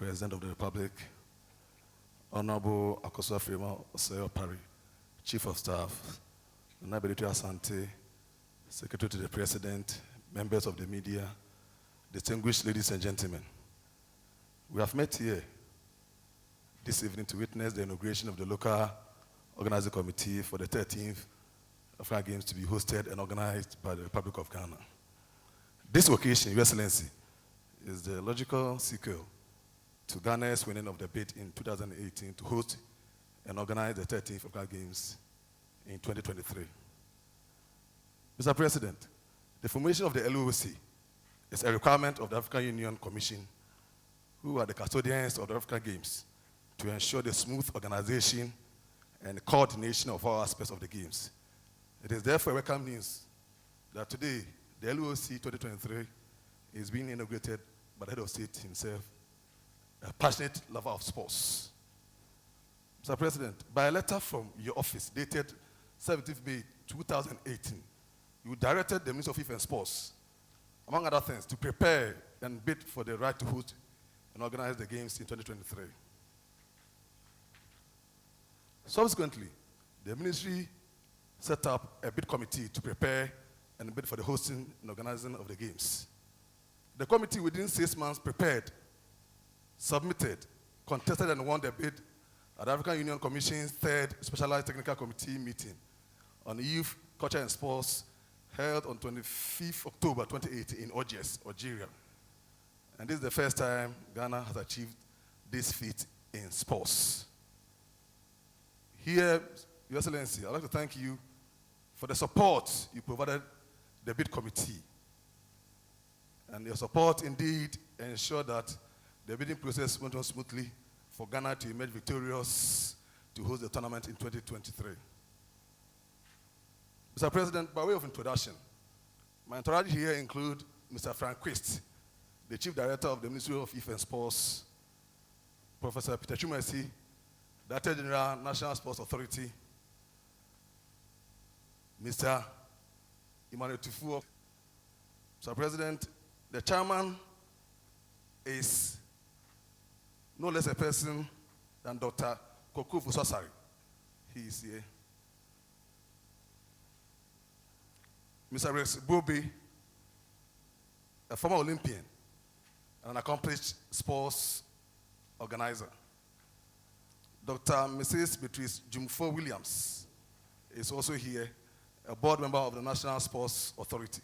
President of the Republic, Honorable Akufo-Addo, Chief of Staff, Nabeditu Asante, Secretary to the President, members of the media, distinguished ladies and gentlemen. We have met here this evening to witness the inauguration of the local organizing committee for the 13th African Games to be hosted and organized by the Republic of Ghana. This occasion, Your Excellency, is the logical sequel to Ghana's winning of the bid in 2018 to host and organize the 13th African Games in 2023. Mr. President, the formation of the LOC is a requirement of the African Union Commission, who are the custodians of the African Games, to ensure the smooth organization and coordination of all aspects of the Games. It is therefore welcome news that today, the LOC 2023 is being inaugurated by the head of state himself, a passionate lover of sports. Mr. President, by a letter from your office dated 17th May 2018, you directed the Ministry of Youth and Sports, among other things, to prepare and bid for the right to host and organize the Games in 2023. Subsequently, the ministry set up a bid committee to prepare and bid for the hosting and organizing of the Games. The committee, within 6 months, prepared, submitted, contested, and won the bid at the African Union Commission's 3rd Specialized Technical Committee meeting on youth, culture, and sports held on 25th October 2018 in Algiers, Algeria. And this is the first time Ghana has achieved this feat in sports. Here, Your Excellency, I'd like to thank you for the support you provided the bid committee. And your support indeed ensured that the bidding process went on smoothly for Ghana to emerge victorious to host the tournament in 2023. Mr. President, by way of introduction, my entourage here include Mr. Frank Quist, the Chief Director of the Ministry of Youth and Sports, Professor Peter Chumesi, Director General, National Sports Authority, Mr. Emmanuel Tufuo. Mr. President, the chairman is no less a person than Dr. Akufo-Addo. He is here. Mr. Rex Bobi, a former Olympian and an accomplished sports organizer. Dr. Mrs. Beatrice Jumfo Williams is also here, a board member of the National Sports Authority.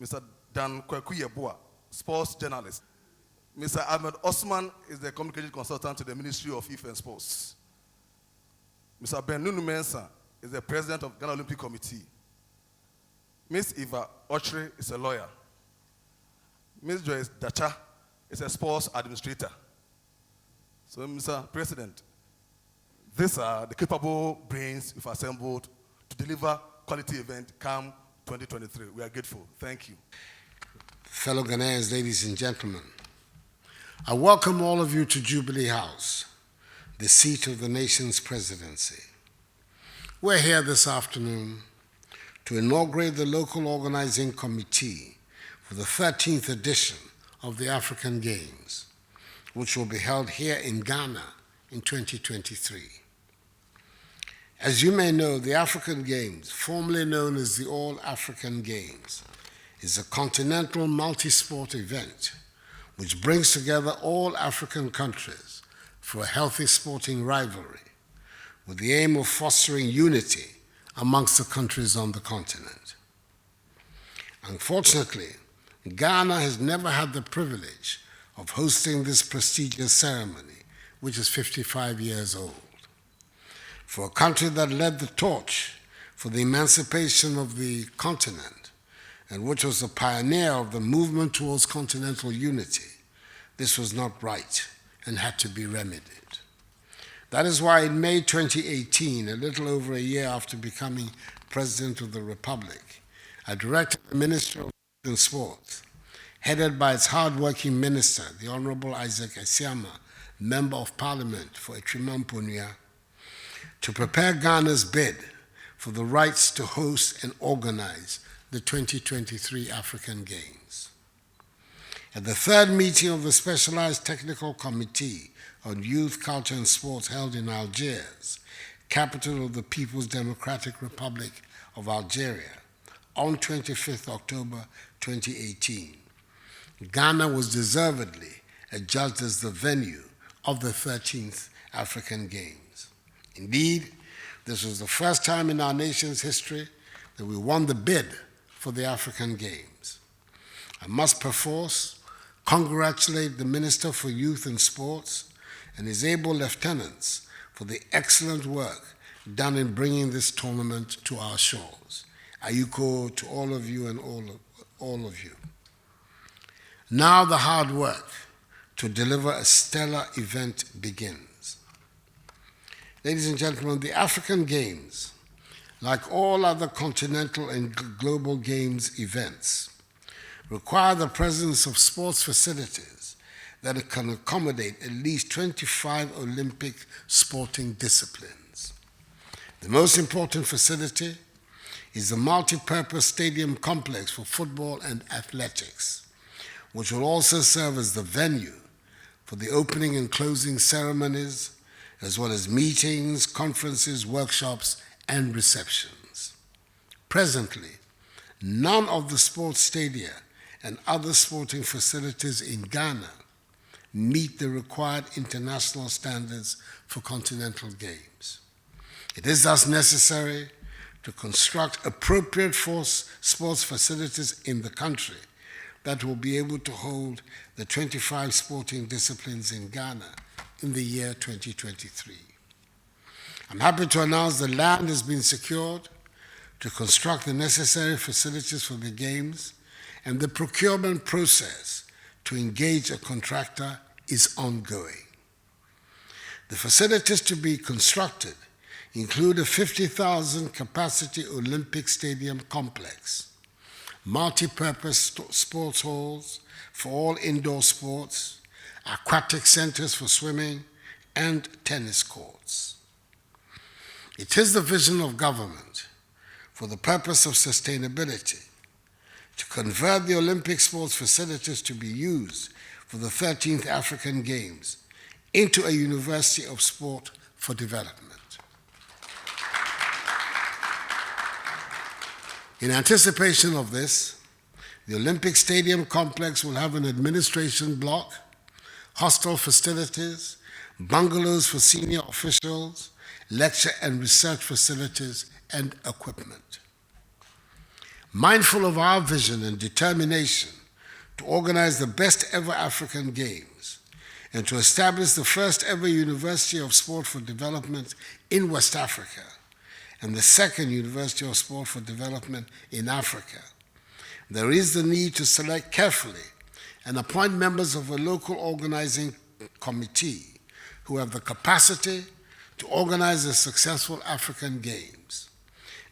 Mr. Dan Kwekuyeboa, sports journalist. Mr. Ahmed Osman is the communication consultant to the Ministry of Youth and Sports. Mr. Ben Nunu Mensah is the president of Ghana Olympic Committee. Ms. Eva Ochre is a lawyer. Ms. Joyce Dacha is a sports administrator. So, Mr. President, these are the capable brains we've assembled to deliver quality event come 2023. We are grateful. Thank you. Fellow Ghanaians, ladies and gentlemen, I welcome all of you to Jubilee House, the seat of the nation's presidency. We're here this afternoon to inaugurate the local organizing committee for the 13th edition of the African Games, which will be held here in Ghana in 2023. As you may know, the African Games, formerly known as the All-African Games, is a continental multi-sport event which brings together all African countries for a healthy sporting rivalry with the aim of fostering unity amongst the countries on the continent. Unfortunately, Ghana has never had the privilege of hosting this prestigious ceremony, which is 55 years old. For a country that led the torch for the emancipation of the continent and which was the pioneer of the movement towards continental unity, this was not right and had to be remedied. That is why in May 2018, a little over a year after becoming President of the Republic, I directed the Ministry of Youth and Sports, headed by its hard-working minister, the Honorable Isaac Esiama, Member of Parliament for Etrimamponua, to prepare Ghana's bid for the rights to host and organize the 2023 African Games. At the third meeting of the Specialized Technical Committee on Youth, Culture and Sports held in Algiers, capital of the People's Democratic Republic of Algeria, on 25th October 2018, Ghana was deservedly adjudged as the venue of the 13th African Games. Indeed, this was the first time in our nation's history that we won the bid for the African Games. I must perforce congratulate the Minister for Youth and Sports and his able lieutenants for the excellent work done in bringing this tournament to our shores. Ayuko to all of you and all of you. Now the hard work to deliver a stellar event begins. Ladies and gentlemen, the African Games, like all other continental and global games events, require the presence of sports facilities that can accommodate at least 25 Olympic sporting disciplines. The most important facility is the multi-purpose stadium complex for football and athletics, which will also serve as the venue for the opening and closing ceremonies, as well as meetings, conferences, workshops, and receptions. Presently, none of the sports stadia and other sporting facilities in Ghana meet the required international standards for continental games. It is thus necessary to construct appropriate sports facilities in the country that will be able to hold the 25 sporting disciplines in Ghana in the year 2023. I'm happy to announce that land has been secured to construct the necessary facilities for the Games, and the procurement process to engage a contractor is ongoing. The facilities to be constructed include a 50,000 capacity Olympic stadium complex, multi-purpose sports halls for all indoor sports, aquatic centers for swimming, and tennis courts. It is the vision of government for the purpose of sustainability to convert the Olympic sports facilities to be used for the 13th African Games into a university of sport for development. In anticipation of this, the Olympic Stadium complex will have an administration block, hostel facilities, bungalows for senior officials, lecture and research facilities, and equipment. Mindful of our vision and determination to organize the best ever African Games and to establish the first ever University of Sport for Development in West Africa and the second University of Sport for Development in Africa, there is the need to select carefully and appoint members of a local organizing committee who have the capacity to organize a successful African Games,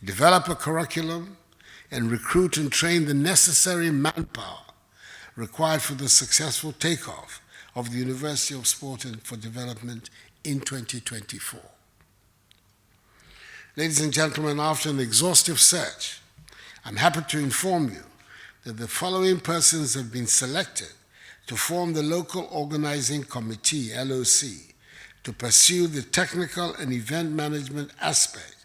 develop a curriculum, and recruit and train the necessary manpower required for the successful takeoff of the University of Sport for Development in 2024. Ladies and gentlemen, after an exhaustive search, I'm happy to inform you that the following persons have been selected to form the Local Organizing Committee, LOC, to pursue the technical and event management aspect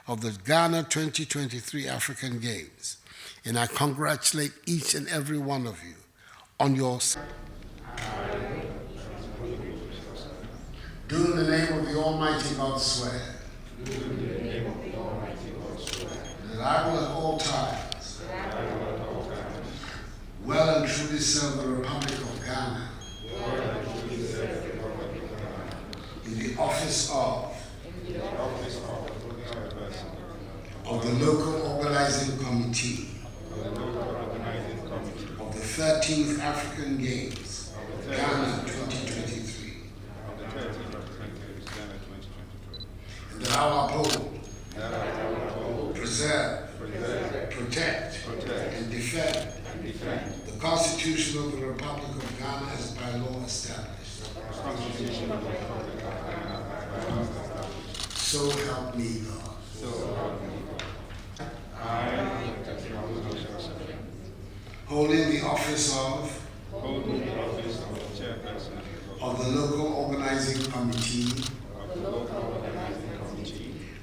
of the Ghana 2023 African Games. And I congratulate each and every one of you on your... Do in the name of the Almighty God swear that I will at all times well and truly serve the Republic of Ghana in the office of the Local Organizing Committee of the 13th African Games, Ghana 2023. And that I will uphold, preserve, protect, and defend the Constitution of the Republic of Ghana as by law established. So help me God. Holding the office of of the local organizing committee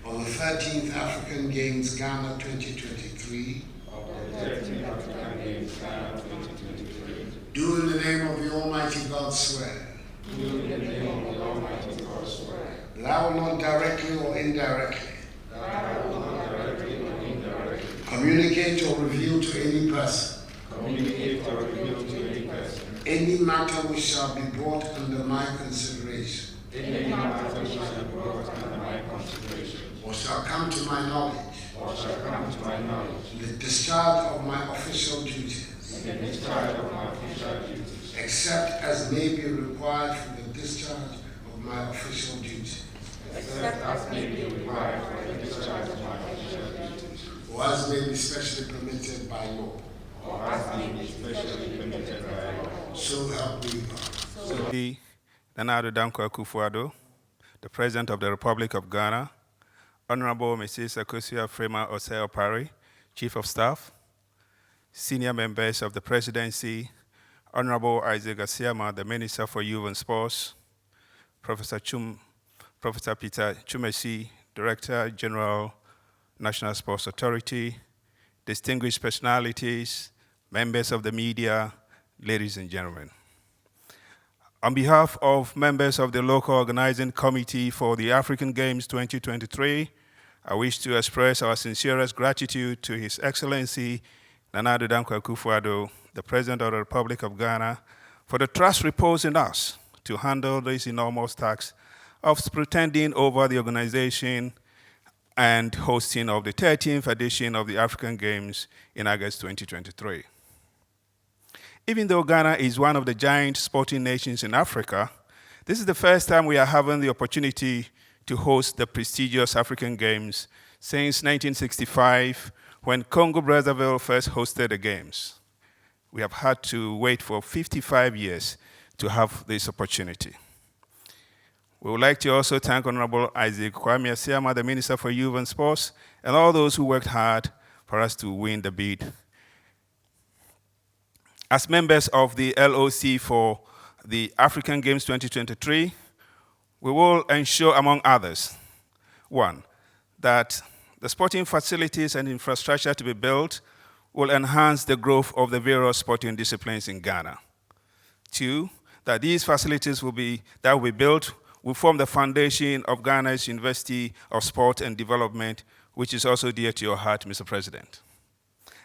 of the 13th African Games Ghana 2023. Do in the name of the Almighty God swear. That I will not directly or indirectly communicate or reveal to any person any matter which shall be brought under my consideration or shall come to my knowledge in the discharge of my official duties, except as may be required for the discharge of my official duties. Or as may be specially permitted by law. So help me God. Nana Addo Akufo-Addo, the President of the Republic of Ghana, Honorable Mrs. Akufo-Addo Parry, Chief of Staff, senior members of the Presidency, Honorable Isaac Asiama, the Minister for Youth and Sports, Professor Peter Chumesi, Director General, National Sports Authority, distinguished personalities, members of the media, ladies and gentlemen. On behalf of members of the local organizing committee for the African Games 2023, I wish to express our sincerest gratitude to His Excellency Nana Addo Akufo-Addo, the President of the Republic of Ghana, for the trust reposed in us to handle this enormous task of pretending over the organization and hosting of the 13th edition of the African Games in August 2023. Even though Ghana is one of the giant sporting nations in Africa, this is the first time we are having the opportunity to host the prestigious African Games since 1965, when Congo-Brazzaville first hosted the Games. We have had to wait for 55 years to have this opportunity. We would like to also thank Honorable Isaac Asiama, the Minister for Youth and Sports, and all those who worked hard for us to win the bid. As members of the LOC for the African Games 2023, we will ensure, among others, one, that the sporting facilities and infrastructure to be built will enhance the growth of the various sporting disciplines in Ghana. Two, that these facilities will be built will form the foundation of Ghana's University of Sport and Development, which is also dear to your heart, Mr. President.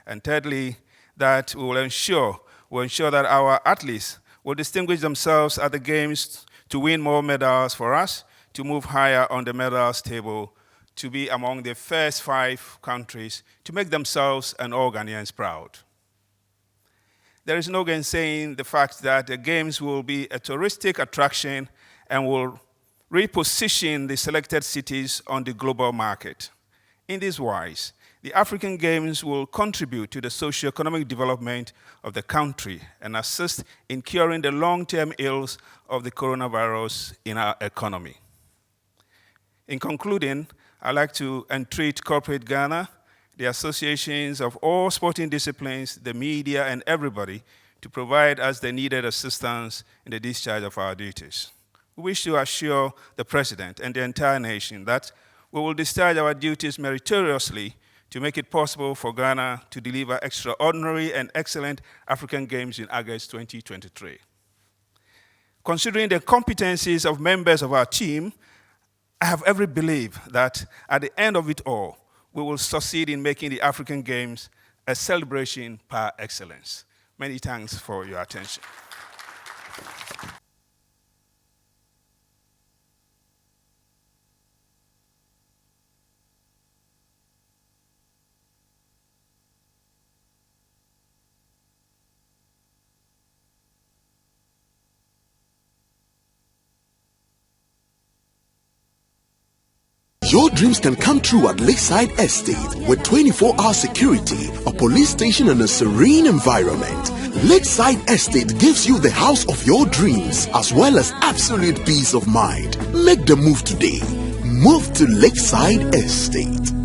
And thirdly, that we will ensure that our athletes will distinguish themselves at the Games to win more medals for us, to move higher on the medals table, to be among the first 5 countries to make themselves and all Ghanaians proud. There is no gainsaying the fact that the Games will be a touristic attraction and will reposition the selected cities on the global market. In this wise, the African Games will contribute to the socio-economic development of the country and assist in curing the long-term ills of the coronavirus in our economy. In concluding, I'd like to entreat corporate Ghana, the associations of all sporting disciplines, the media, and everybody to provide us the needed assistance in the discharge of our duties. We wish to assure the President and the entire nation that we will discharge our duties meritoriously to make it possible for Ghana to deliver extraordinary and excellent African Games in August 2023. Considering the competencies of members of our team, I have every belief that at the end of it all, we will succeed in making the African Games a celebration par excellence. Many thanks for your attention. Your dreams can come true at Lakeside Estate with 24-hour security, a police station and a serene environment. Lakeside Estate gives you the house of your dreams as well as absolute peace of mind. Make the move today. Move to Lakeside Estate.